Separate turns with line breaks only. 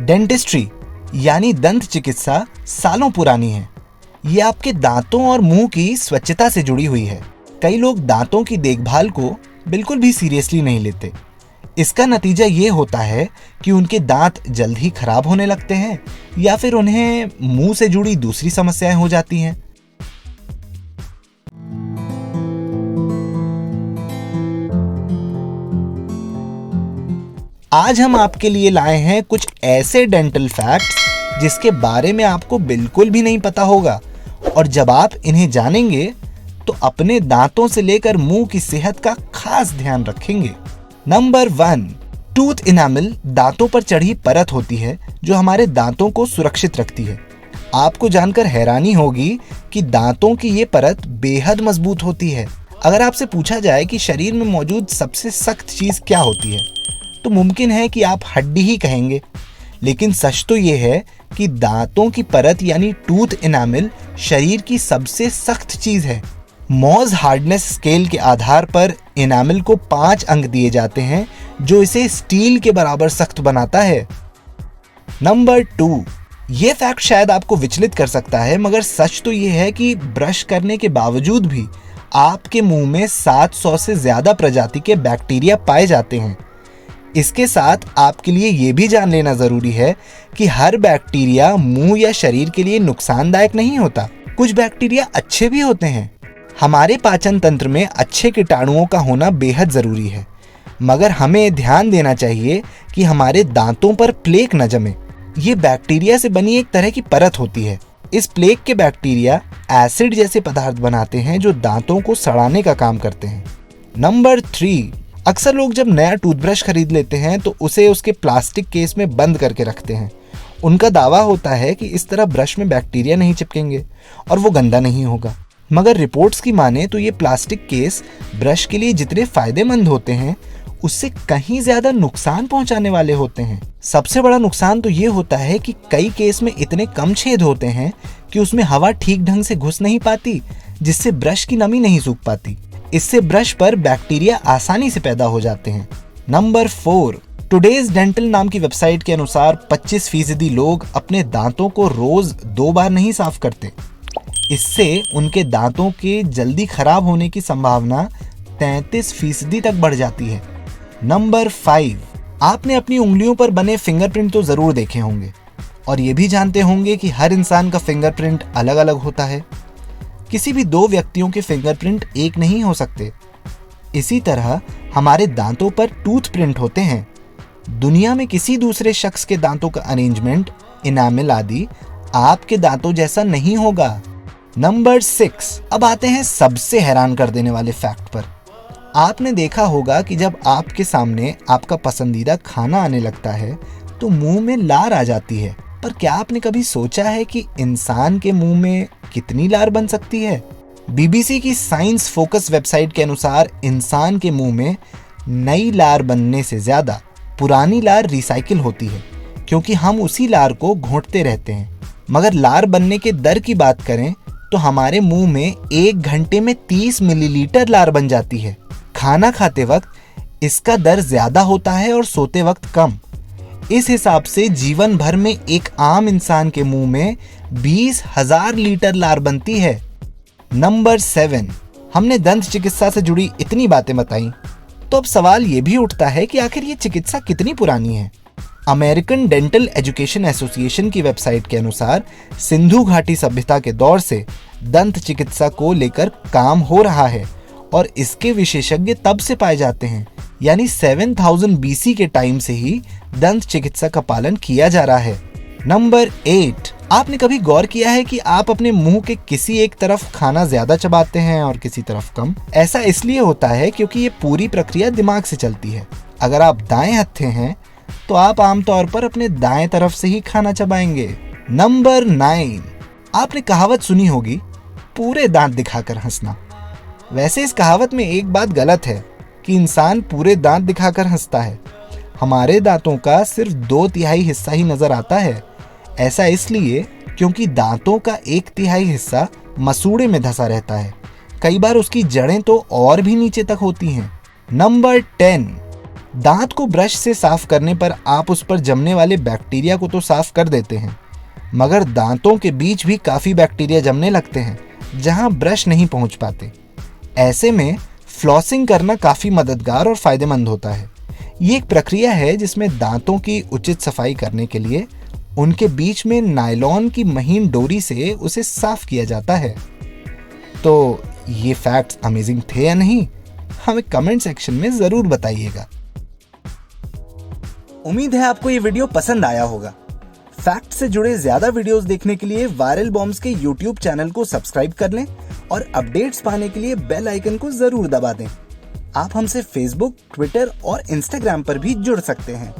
Dentistry यानी दंत चिकित्सा सालों पुरानी है। ये आपके दांतों और मुंह की स्वच्छता से जुड़ी हुई है। कई लोग दांतों की देखभाल को बिल्कुल भी सीरियसली नहीं लेते। इसका नतीजा ये होता है कि उनके दांत जल्द ही खराब होने लगते हैं या फिर उन्हें मुंह से जुड़ी दूसरी समस्याएं हो जाती हैं। आज हम आपके लिए लाए हैं कुछ ऐसे डेंटल फैक्ट्स जिसके बारे में आपको बिल्कुल भी नहीं पता होगा, और जब आप इन्हें जानेंगे तो अपने दांतों से लेकर मुंह की सेहत का खास ध्यान रखेंगे। नंबर 1, टूथ इनामिल दांतों पर चढ़ी परत होती है जो हमारे दांतों को सुरक्षित रखती है। आपको जानकर हैरानी होगी कि दांतों की ये परत बेहद मजबूत होती है। अगर आपसे पूछा जाए कि शरीर में मौजूद सबसे सख्त चीज क्या होती है, तो मुमकिन है कि आप हड्डी ही कहेंगे, लेकिन सच तो ये है कि दांतों की परत यानी टूथ इनामिल शरीर की सबसे सख्त चीज है। मॉज हार्डनेस स्केल के आधार पर इनामिल को 5 अंक दिए जाते हैं, जो इसे स्टील के बराबर सख्त बनाता है। नंबर 2, ये फैक्ट शायद आपको विचलित कर सकता है, मगर सच तो ये है कि ब्रश करने के बावजूद भी आपके मुंह में 700 से ज्यादा प्रजाति के बैक्टीरिया पाए जाते हैं। इसके साथ आपके लिए ये भी जान लेना जरूरी है कि हर बैक्टीरिया मुंह या शरीर के लिए नुकसानदायक नहीं होता। कुछ बैक्टीरिया अच्छे भी होते हैं। हमारे पाचन तंत्र में अच्छे कीटाणुओं का होना बेहद जरूरी है, मगर हमें ध्यान देना चाहिए कि हमारे दांतों पर प्लेक न जमे। ये बैक्टीरिया से बनी एक तरह की परत होती है। इस प्लेक के बैक्टीरिया एसिड जैसे पदार्थ बनाते हैं जो दांतों को सड़ाने का काम करते हैं। नंबर 3, अक्सर लोग जब नया टूथब्रश खरीद लेते हैं तो उसे उसके प्लास्टिक केस में बंद करके रखते हैं। उनका दावा होता है कि इस तरह ब्रश में बैक्टीरिया नहीं चिपकेंगे और वो गंदा नहीं होगा, मगर रिपोर्ट्स की माने तो ये प्लास्टिक केस ब्रश के लिए जितने फायदेमंद होते हैं उससे कहीं ज्यादा नुकसान पहुंचाने वाले होते हैं। सबसे बड़ा नुकसान तो ये होता है कि कई केस में इतने कम छेद होते हैं कि उसमें हवा ठीक ढंग से घुस नहीं पाती, जिससे ब्रश की नमी नहीं सूख पाती। इससे ब्रश पर बैक्टीरिया आसानी से पैदा हो जाते हैं। नंबर 4, टुडेज डेंटल नाम की वेबसाइट के अनुसार 25% लोग अपने दांतों को रोज 2 बार नहीं साफ करते। इससे उनके दांतों के जल्दी खराब होने की संभावना 33% तक बढ़ जाती है। नंबर 5, आपने अपनी उंगलियों पर बने फिंगरप्रिंट तो जरूर देखे होंगे और ये भी जानते होंगे कि हर इंसान का फिंगरप्रिंट अलग अलग होता है। किसी भी 2 व्यक्तियों के फिंगरप्रिंट एक नहीं हो सकते। इसी तरह हमारे दांतों पर टूथ प्रिंट होते हैं। दुनिया में किसी दूसरे शख्स के दांतों का अरेंजमेंट, इनामिल आदि आपके दांतों जैसा नहीं होगा। नंबर 6, अब आते हैं सबसे हैरान कर देने वाले फैक्ट पर। आपने देखा होगा कि जब आपके सामने आपका पसंदीदा खाना आने लगता है तो मुंह में लार आ जाती है, पर क्या आपने कभी सोचा है कि इंसान के मुंह में कितनी लार बन सकती है? बीबीसी की साइंस फोकस वेबसाइट के अनुसार इंसान के मुंह में नई लार बनने से ज्यादा पुरानी लार रिसाइकिल होती है, क्योंकि हम उसी लार को घोंटते रहते हैं। मगर लार बनने के दर की बात करें तो हमारे मुंह में 1 घंटे में 30 मिलीलीटर लार बन जाती है। खाना खाते वक्त इसका दर ज्यादा होता है और सोते वक्त कम। इस हिसाब से जीवन भर में एक आम इंसान के मुंह में 20,000 लीटर लार बनती है। नंबर 7, हमने दंत चिकित्सा से जुड़ी इतनी बातें बताई, तो अब सवाल ये भी उठता है कि आखिर ये चिकित्सा कितनी पुरानी है। अमेरिकन डेंटल एजुकेशन एसोसिएशन की वेबसाइट के अनुसार सिंधु घाटी सभ्यता के दौर से दंत चिकित्सा को लेकर काम हो रहा है और इसके विशेषज्ञ तब से पाए जाते हैं, यानी 7000 BC के टाइम से ही दंत चिकित्सा का पालन किया जा रहा है। नंबर 8, आपने कभी गौर किया है कि आप अपने मुंह के किसी एक तरफ खाना ज्यादा चबाते हैं और किसी तरफ कम? ऐसा इसलिए होता है क्योंकि ये पूरी प्रक्रिया दिमाग से चलती है। अगर आप दाएं हत्थे हैं तो आप आमतौर पर अपने दाएं तरफ से ही खाना चबाएंगे। नंबर 9, आपने कहावत सुनी होगी, पूरे दांत दिखाकर हंसना। वैसे इस कहावत में एक बात गलत है कि इंसान पूरे दांत दिखाकर हंसता है। हमारे दांतों का सिर्फ 2/3 हिस्सा ही नजर आता है। ऐसा इसलिए क्योंकि दांतों का 1/3 हिस्सा मसूड़े में धंसा रहता है। कई बार उसकी जड़ें तो और भी नीचे तक होती हैं। नंबर 10, दांत को ब्रश से साफ करने पर आप उस पर जमने वाले बैक्टीरिया को तो साफ कर देते हैं, मगर दांतों के बीच भी काफी बैक्टीरिया जमने लगते हैं जहां ब्रश नहीं पहुंच पाते। ऐसे में फ्लॉसिंग करना काफी मददगार और फायदेमंद होता है। ये एक प्रक्रिया है जिसमें दांतों की उचित सफाई करने के लिए उनके बीच में नायलॉन की महीन डोरी से उसे साफ किया जाता है। तो ये फैक्ट्स अमेजिंग थे या नहीं, हमें कमेंट सेक्शन में जरूर बताइएगा। उम्मीद है आपको ये वीडियो पसंद आया होगा। फैक्ट से जुड़े ज्यादा वीडियोस देखने के लिए वायरल बॉम्ब्स के यूट्यूब चैनल को सब्सक्राइब कर लें और अपडेट्स पाने के लिए बेल आइकन को जरूर दबा दें। आप हमसे फेसबुक, ट्विटर और इंस्टाग्राम पर भी जुड़ सकते हैं।